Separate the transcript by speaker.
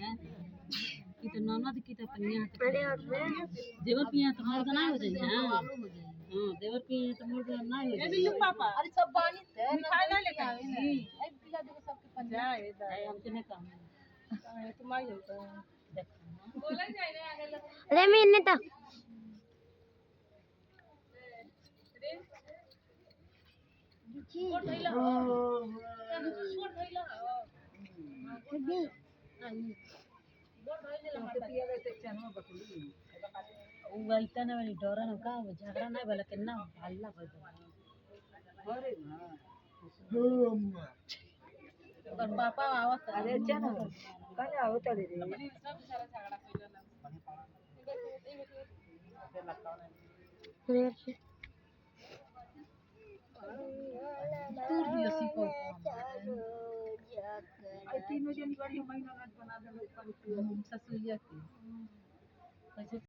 Speaker 1: है कि तो ननद की तो पनिया देवर पिया तो मर्द ना हो जाए हां देवर पिया तो मर्द ना हो जाए बिल्लू पापा अरे सब बानी थे मिठाई ना लेके आवे ना ए पिला दे सबके पनिया हमके नहीं काम तुम आई हो तो बोला जाए ना आगे
Speaker 2: अरे मैं इन्ने तो
Speaker 1: छोड़ धइला हो छोड़ धइला हो
Speaker 2: दी
Speaker 1: बोल धइला मत पिया गए ते चनवा बकली उ गइता ना वाली डरा ना का झगड़ा ना भला केना हल्ला कर अरे ना पर पापा आवत अरे चन काले आवत रे सब सारा झगड़ा कइला ना दूर दियो सीको आई तीनों जन बड़ी महीना बना दे ससुरिया के कैसे